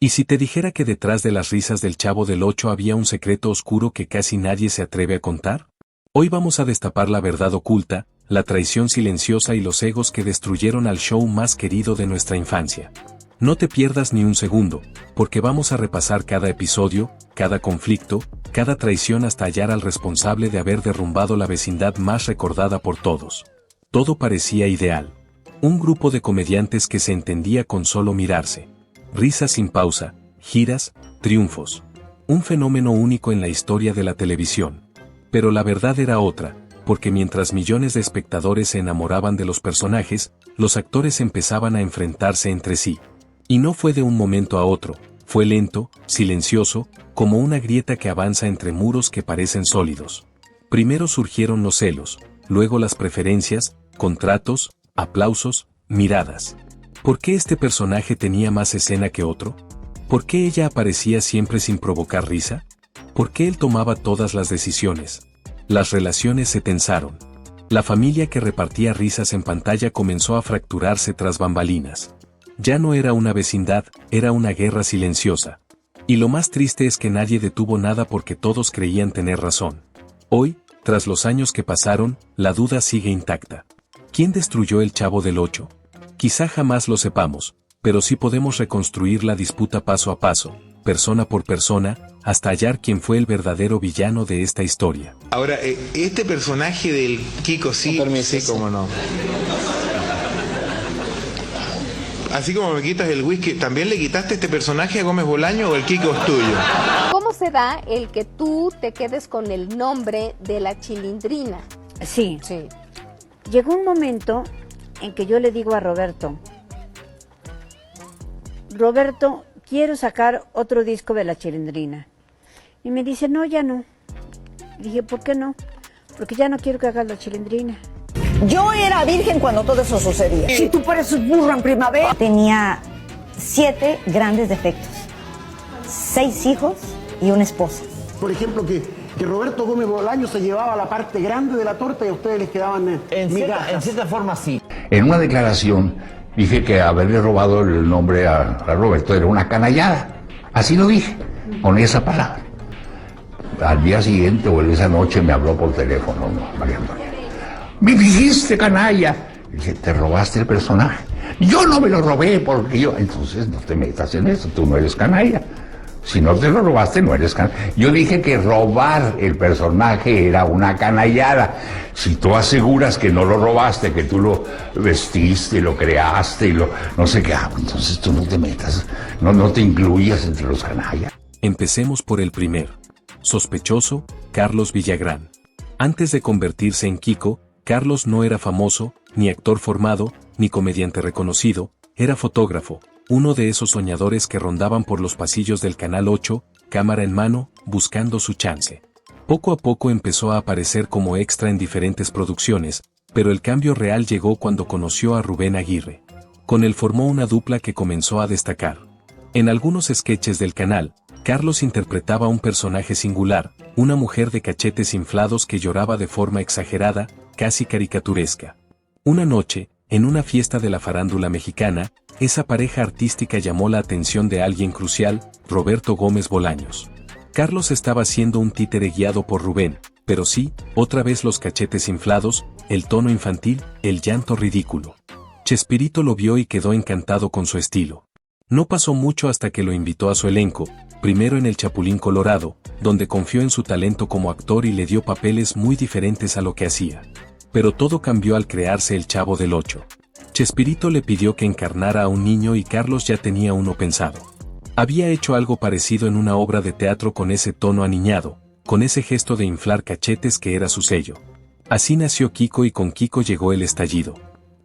¿Y si te dijera que detrás de las risas del Chavo del Ocho había un secreto oscuro que casi nadie se atreve a contar? Hoy vamos a destapar la verdad oculta, la traición silenciosa y los egos que destruyeron al show más querido de nuestra infancia. No te pierdas ni un segundo, porque vamos a repasar cada episodio, cada conflicto, cada traición hasta hallar al responsable de haber derrumbado la vecindad más recordada por todos. Todo parecía ideal. Un grupo de comediantes que se entendía con solo mirarse. Risas sin pausa, giras, triunfos. Un fenómeno único en la historia de la televisión. Pero la verdad era otra, porque mientras millones de espectadores se enamoraban de los personajes, los actores empezaban a enfrentarse entre sí. Y no fue de un momento a otro, fue lento, silencioso, como una grieta que avanza entre muros que parecen sólidos. Primero surgieron los celos, luego las preferencias, contratos, aplausos, miradas. ¿Por qué este personaje tenía más escena que otro? ¿Por qué ella aparecía siempre sin provocar risa? ¿Por qué él tomaba todas las decisiones? Las relaciones se tensaron. La familia que repartía risas en pantalla comenzó a fracturarse tras bambalinas. Ya no era una vecindad, era una guerra silenciosa. Y lo más triste es que nadie detuvo nada porque todos creían tener razón. Hoy, tras los años que pasaron, la duda sigue intacta. ¿Quién destruyó el Chavo del Ocho? Quizá jamás lo sepamos, pero sí podemos reconstruir la disputa paso a paso, persona por persona, hasta hallar quién fue el verdadero villano de esta historia. Ahora, este personaje del Kiko, sí, cómo no. Así como me quitas el whisky, ¿también le quitaste este personaje a Gómez Bolaño o el Kiko es tuyo? ¿Cómo se da el que tú te quedes con el nombre de la Chilindrina? Sí. Llegó un momento en que yo le digo a Roberto, quiero sacar otro disco de la Chilindrina. Y me dice, no, ya no. Y dije, ¿por qué no? Porque ya no quiero que hagas la Chilindrina. Yo era virgen cuando todo eso sucedía. Si tú pareces burra en primavera. Tenía 7 grandes defectos, 6 hijos y una esposa. Por ejemplo, que Roberto Gómez Bolaño se llevaba la parte grande de la torta y a ustedes les quedaban migajas. En cierta forma sí. En una declaración dije que haberle robado el nombre a Roberto era una canallada. Así lo dije, con esa palabra. Al día siguiente o esa noche me habló por teléfono, María Antonia. Me dijiste canalla. Dije, te robaste el personaje. Yo no me lo robé porque yo... Entonces no te metas en eso, tú no eres canalla. Si no te lo robaste, no eres canalla. Yo dije que robar el personaje era una canallada. Si tú aseguras que no lo robaste, que tú lo vestiste, lo creaste y lo... no sé qué, entonces tú no te metas, no te incluyas entre los canallas. Empecemos por el primer. Sospechoso, Carlos Villagrán. Antes de convertirse en Kiko, Carlos no era famoso, ni actor formado, ni comediante reconocido, era fotógrafo, uno de esos soñadores que rondaban por los pasillos del Canal 8, cámara en mano, buscando su chance. Poco a poco empezó a aparecer como extra en diferentes producciones, pero el cambio real llegó cuando conoció a Rubén Aguirre. Con él formó una dupla que comenzó a destacar. En algunos sketches del canal, Carlos interpretaba un personaje singular, una mujer de cachetes inflados que lloraba de forma exagerada, casi caricaturesca. Una noche, en una fiesta de la farándula mexicana, esa pareja artística llamó la atención de alguien crucial, Roberto Gómez Bolaños. Carlos estaba siendo un títere guiado por Rubén, pero sí, otra vez los cachetes inflados, el tono infantil, el llanto ridículo. Chespirito lo vio y quedó encantado con su estilo. No pasó mucho hasta que lo invitó a su elenco, primero en El Chapulín Colorado, donde confió en su talento como actor y le dio papeles muy diferentes a lo que hacía. Pero todo cambió al crearse El Chavo del Ocho. Chespirito le pidió que encarnara a un niño y Carlos ya tenía uno pensado. Había hecho algo parecido en una obra de teatro con ese tono aniñado, con ese gesto de inflar cachetes que era su sello. Así nació Kiko y con Kiko llegó el estallido.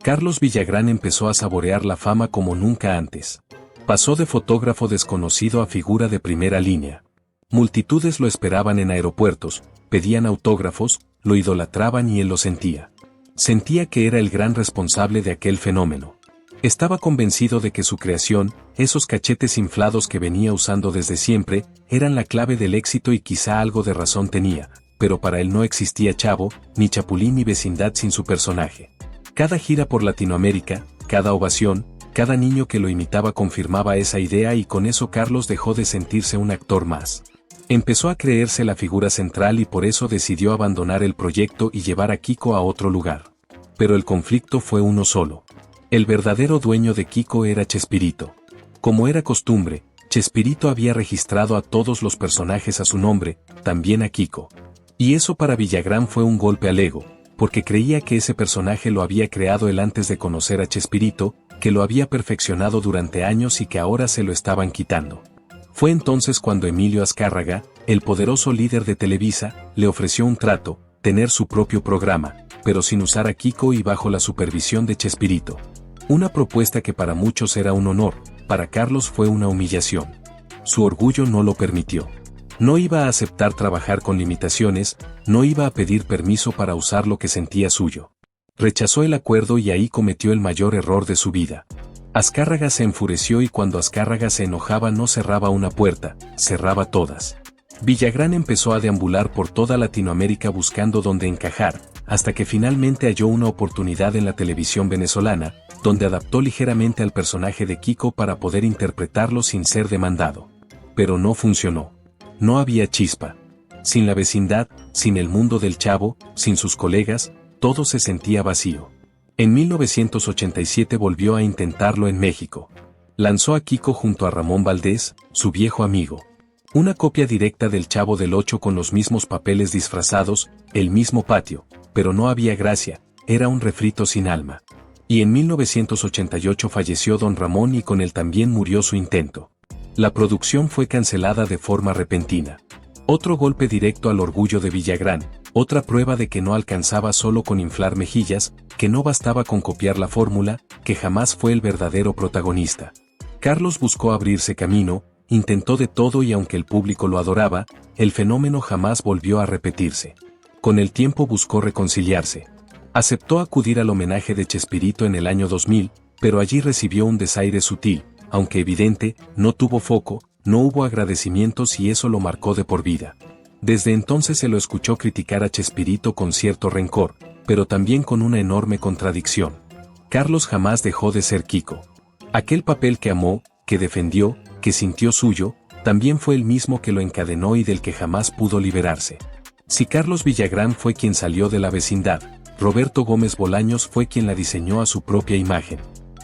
Carlos Villagrán empezó a saborear la fama como nunca antes. Pasó de fotógrafo desconocido a figura de primera línea. Multitudes lo esperaban en aeropuertos, pedían autógrafos, lo idolatraban y él lo sentía. Sentía que era el gran responsable de aquel fenómeno. Estaba convencido de que su creación, esos cachetes inflados que venía usando desde siempre, eran la clave del éxito y quizá algo de razón tenía, pero para él no existía Chavo, ni Chapulín ni vecindad sin su personaje. Cada gira por Latinoamérica, cada ovación, Cada niño que lo imitaba confirmaba esa idea y con eso Carlos dejó de sentirse un actor más. Empezó a creerse la figura central y por eso decidió abandonar el proyecto y llevar a Kiko a otro lugar. Pero el conflicto fue uno solo. El verdadero dueño de Kiko era Chespirito. Como era costumbre, Chespirito había registrado a todos los personajes a su nombre, también a Kiko. Y eso para Villagrán fue un golpe al ego, porque creía que ese personaje lo había creado él antes de conocer a Chespirito, que lo había perfeccionado durante años y que ahora se lo estaban quitando. Fue entonces cuando Emilio Azcárraga, el poderoso líder de Televisa, le ofreció un trato, tener su propio programa, pero sin usar a Kiko y bajo la supervisión de Chespirito. Una propuesta que para muchos era un honor, para Carlos fue una humillación. Su orgullo no lo permitió. No iba a aceptar trabajar con limitaciones, no iba a pedir permiso para usar lo que sentía suyo. Rechazó el acuerdo y ahí cometió el mayor error de su vida. Azcárraga se enfureció y cuando Azcárraga se enojaba no cerraba una puerta, cerraba todas. Villagrán empezó a deambular por toda Latinoamérica buscando dónde encajar, hasta que finalmente halló una oportunidad en la televisión venezolana, donde adaptó ligeramente al personaje de Kiko para poder interpretarlo sin ser demandado. Pero no funcionó. No había chispa. Sin la vecindad, sin el mundo del Chavo, sin sus colegas, todo se sentía vacío. En 1987 volvió a intentarlo en México. Lanzó a Kiko junto a Ramón Valdés, su viejo amigo. Una copia directa del Chavo del Ocho con los mismos papeles disfrazados, el mismo patio, pero no había gracia, era un refrito sin alma. Y en 1988 falleció Don Ramón y con él también murió su intento. La producción fue cancelada de forma repentina. Otro golpe directo al orgullo de Villagrán, otra prueba de que no alcanzaba solo con inflar mejillas, que no bastaba con copiar la fórmula, que jamás fue el verdadero protagonista. Carlos buscó abrirse camino, intentó de todo y aunque el público lo adoraba, el fenómeno jamás volvió a repetirse. Con el tiempo buscó reconciliarse. Aceptó acudir al homenaje de Chespirito en el año 2000, pero allí recibió un desaire sutil, aunque evidente, no tuvo foco, no hubo agradecimientos y eso lo marcó de por vida. Desde entonces se lo escuchó criticar a Chespirito con cierto rencor, pero también con una enorme contradicción. Carlos jamás dejó de ser Kiko. Aquel papel que amó, que defendió, que sintió suyo, también fue el mismo que lo encadenó y del que jamás pudo liberarse. Si Carlos Villagrán fue quien salió de la vecindad, Roberto Gómez Bolaños fue quien la diseñó a su propia imagen.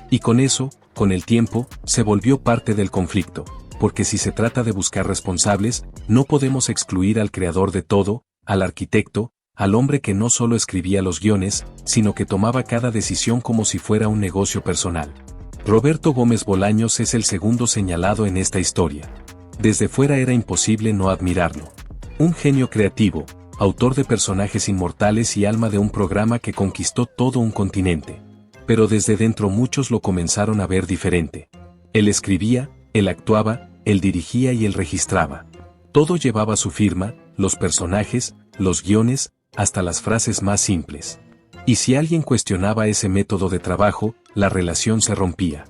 Y con eso, con el tiempo, se volvió parte del conflicto, porque si se trata de buscar responsables, no podemos excluir al creador de todo, al arquitecto, al hombre que no solo escribía los guiones, sino que tomaba cada decisión como si fuera un negocio personal. Roberto Gómez Bolaños es el segundo señalado en esta historia. Desde fuera era imposible no admirarlo. Un genio creativo, autor de personajes inmortales y alma de un programa que conquistó todo un continente. Pero desde dentro muchos lo comenzaron a ver diferente. Él escribía, él actuaba, él dirigía y él registraba. Todo llevaba su firma, los personajes, los guiones, hasta las frases más simples. Y si alguien cuestionaba ese método de trabajo, la relación se rompía.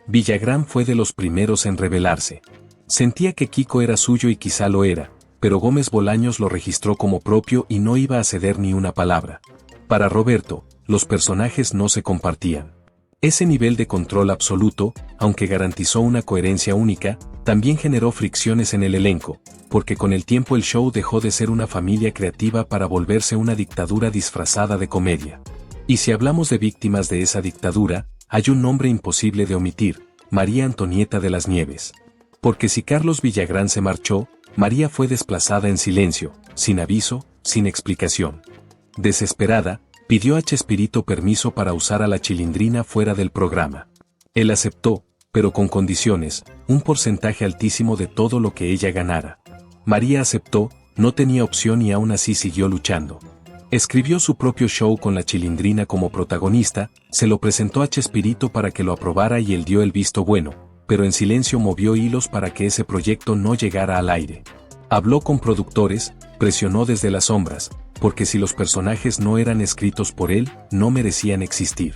Villagrán fue de los primeros en rebelarse. Sentía que Kiko era suyo y quizá lo era, pero Gómez Bolaños lo registró como propio y no iba a ceder ni una palabra. Para Roberto, los personajes no se compartían. Ese nivel de control absoluto, aunque garantizó una coherencia única, también generó fricciones en el elenco, porque con el tiempo el show dejó de ser una familia creativa para volverse una dictadura disfrazada de comedia. Y si hablamos de víctimas de esa dictadura, hay un nombre imposible de omitir, María Antonieta de las Nieves. Porque si Carlos Villagrán se marchó, María fue desplazada en silencio, sin aviso, sin explicación. Desesperada, pidió a Chespirito permiso para usar a la Chilindrina fuera del programa. Él aceptó, pero con condiciones, un porcentaje altísimo de todo lo que ella ganara. María aceptó, no tenía opción y aún así siguió luchando. Escribió su propio show con la Chilindrina como protagonista, se lo presentó a Chespirito para que lo aprobara y él dio el visto bueno, pero en silencio movió hilos para que ese proyecto no llegara al aire. Habló con productores, presionó desde las sombras, porque si los personajes no eran escritos por él, no merecían existir.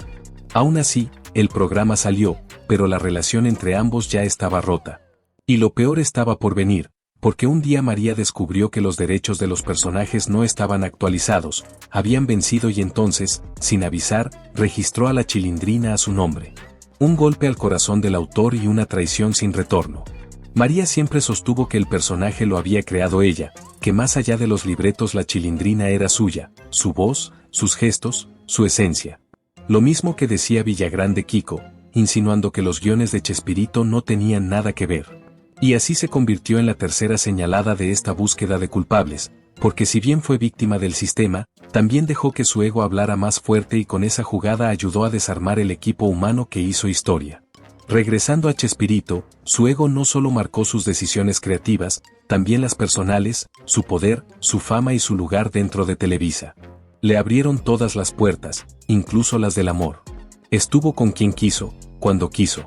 Aún así, el programa salió, pero la relación entre ambos ya estaba rota. Y lo peor estaba por venir, porque un día María descubrió que los derechos de los personajes no estaban actualizados, habían vencido y entonces, sin avisar, registró a la Chilindrina a su nombre. Un golpe al corazón del autor y una traición sin retorno. María siempre sostuvo que el personaje lo había creado ella, que más allá de los libretos la Chilindrina era suya, su voz, sus gestos, su esencia. Lo mismo que decía Villagrán de Kiko, insinuando que los guiones de Chespirito no tenían nada que ver. Y así se convirtió en la tercera señalada de esta búsqueda de culpables, porque si bien fue víctima del sistema, también dejó que su ego hablara más fuerte y con esa jugada ayudó a desarmar el equipo humano que hizo historia. Regresando a Chespirito, su ego no solo marcó sus decisiones creativas, también las personales, su poder, su fama y su lugar dentro de Televisa. Le abrieron todas las puertas, incluso las del amor. Estuvo con quien quiso, cuando quiso.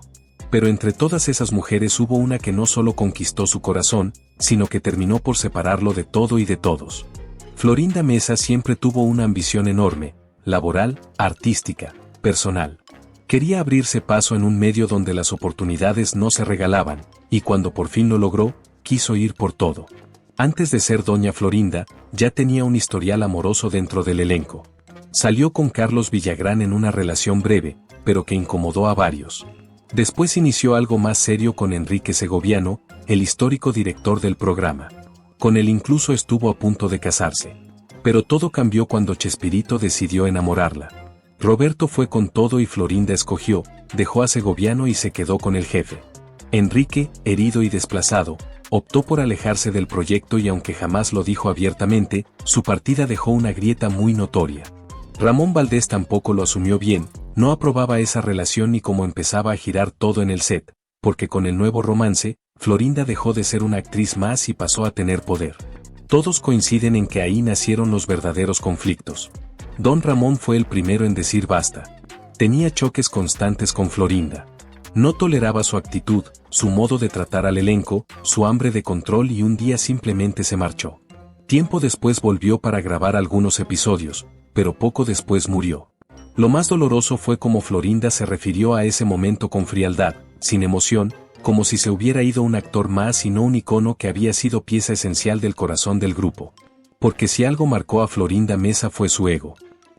Pero entre todas esas mujeres hubo una que no solo conquistó su corazón, sino que terminó por separarlo de todo y de todos. Florinda Mesa siempre tuvo una ambición enorme, laboral, artística, personal. Quería abrirse paso en un medio donde las oportunidades no se regalaban, y cuando por fin lo logró, quiso ir por todo. Antes de ser doña Florinda, ya tenía un historial amoroso dentro del elenco. Salió con Carlos Villagrán en una relación breve, pero que incomodó a varios. Después inició algo más serio con Enrique Segoviano, el histórico director del programa. Con él incluso estuvo a punto de casarse. Pero todo cambió cuando Chespirito decidió enamorarla. Roberto fue con todo y Florinda escogió, dejó a Segoviano y se quedó con el jefe. Enrique, herido y desplazado, optó por alejarse del proyecto y aunque jamás lo dijo abiertamente, su partida dejó una grieta muy notoria. Ramón Valdés tampoco lo asumió bien, no aprobaba esa relación ni cómo empezaba a girar todo en el set, porque con el nuevo romance, Florinda dejó de ser una actriz más y pasó a tener poder. Todos coinciden en que ahí nacieron los verdaderos conflictos. Don Ramón fue el primero en decir basta. Tenía choques constantes con Florinda. No toleraba su actitud, su modo de tratar al elenco, su hambre de control y un día simplemente se marchó. Tiempo después volvió para grabar algunos episodios, pero poco después murió. Lo más doloroso fue cómo Florinda se refirió a ese momento con frialdad, sin emoción, como si se hubiera ido un actor más y no un icono que había sido pieza esencial del corazón del grupo. Porque si algo marcó a Florinda Mesa fue su ego.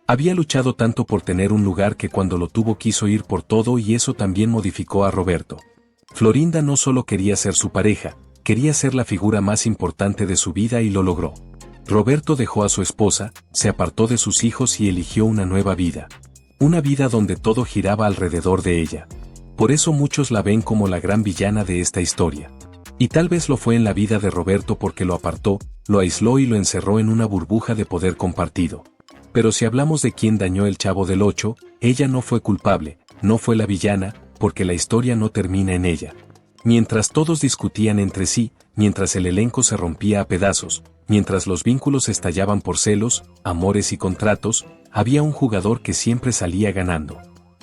Había luchado tanto por tener un lugar que cuando lo tuvo quiso ir por todo y eso también modificó a Roberto. Florinda no solo quería ser su pareja, quería ser la figura más importante de su vida y lo logró. Roberto dejó a su esposa, se apartó de sus hijos y eligió una nueva vida. Una vida donde todo giraba alrededor de ella. Por eso muchos la ven como la gran villana de esta historia. Y tal vez lo fue en la vida de Roberto porque lo apartó, lo aisló y lo encerró en una burbuja de poder compartido. Pero si hablamos de quién dañó el Chavo del Ocho, ella no fue culpable, no fue la villana, porque la historia no termina en ella. Mientras todos discutían entre sí, mientras el elenco se rompía a pedazos, mientras los vínculos estallaban por celos, amores y contratos, había un jugador que siempre salía ganando.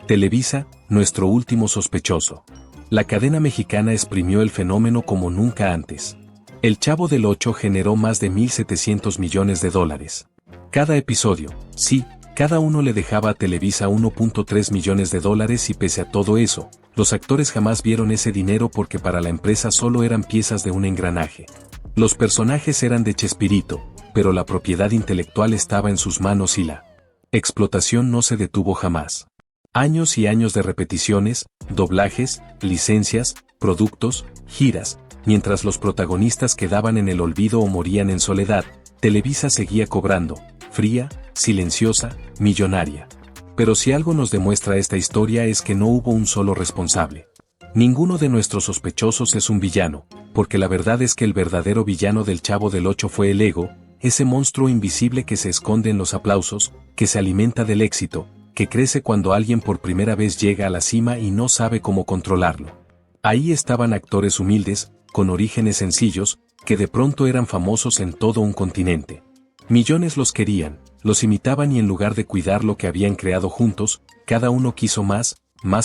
Televisa, nuestro último sospechoso. La cadena mexicana exprimió el fenómeno como nunca antes. El Chavo del Ocho generó más de $1,700 millones. Cada episodio, sí, cada uno le dejaba a Televisa $1.3 millones y pese a todo eso, los actores jamás vieron ese dinero porque para la empresa solo eran piezas de un engranaje. Los personajes eran de Chespirito, pero la propiedad intelectual estaba en sus manos y la explotación no se detuvo jamás. Años y años de repeticiones, doblajes, licencias, productos, giras, mientras los protagonistas quedaban en el olvido o morían en soledad, Televisa seguía cobrando, fría, silenciosa, millonaria. Pero si algo nos demuestra esta historia es que no hubo un solo responsable. Ninguno de nuestros sospechosos es un villano, porque la verdad es que el verdadero villano del Chavo del Ocho fue el ego, ese monstruo invisible que se esconde en los aplausos, que se alimenta del éxito, que crece cuando alguien por primera vez llega a la cima y no sabe cómo controlarlo. Ahí estaban actores humildes, con orígenes sencillos, que de pronto eran famosos en todo un continente. Millones los querían, los imitaban y en lugar de cuidar lo que habían creado juntos, cada uno quiso más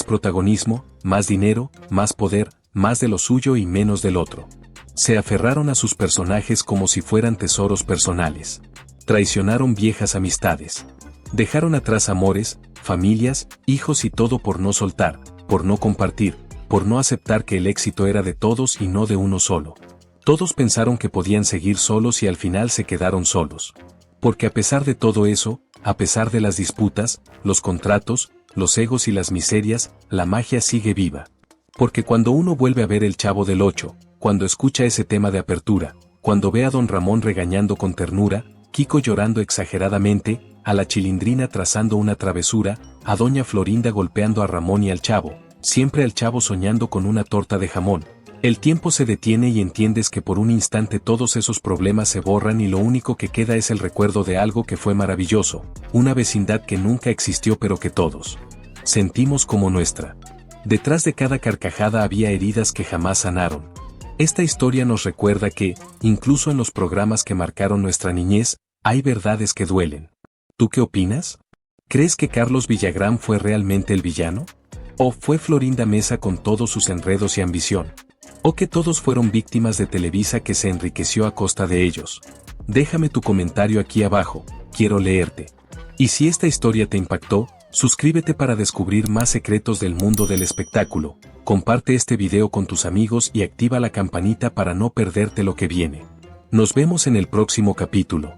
protagonismo, más dinero, más poder, más de lo suyo y menos del otro. Se aferraron a sus personajes como si fueran tesoros personales. Traicionaron viejas amistades. Dejaron atrás amores, familias, hijos y todo por no soltar, por no compartir, por no aceptar que el éxito era de todos y no de uno solo. Todos pensaron que podían seguir solos y al final se quedaron solos. Porque a pesar de todo eso, a pesar de las disputas, los contratos, los egos y las miserias, la magia sigue viva. Porque cuando uno vuelve a ver El Chavo del Ocho, cuando escucha ese tema de apertura, cuando ve a don Ramón regañando con ternura, Kiko llorando exageradamente, a la Chilindrina trazando una travesura, a doña Florinda golpeando a Ramón y al Chavo, siempre al Chavo soñando con una torta de jamón, el tiempo se detiene y entiendes que por un instante todos esos problemas se borran y lo único que queda es el recuerdo de algo que fue maravilloso, una vecindad que nunca existió pero que todos sentimos como nuestra. Detrás de cada carcajada había heridas que jamás sanaron. Esta historia nos recuerda que, incluso en los programas que marcaron nuestra niñez, hay verdades que duelen. ¿Tú qué opinas? ¿Crees que Carlos Villagrán fue realmente el villano? ¿O fue Florinda Mesa con todos sus enredos y ambición? ¿O que todos fueron víctimas de Televisa que se enriqueció a costa de ellos? Déjame tu comentario aquí abajo, quiero leerte. Y si esta historia te impactó, suscríbete para descubrir más secretos del mundo del espectáculo, comparte este video con tus amigos y activa la campanita para no perderte lo que viene. Nos vemos en el próximo capítulo.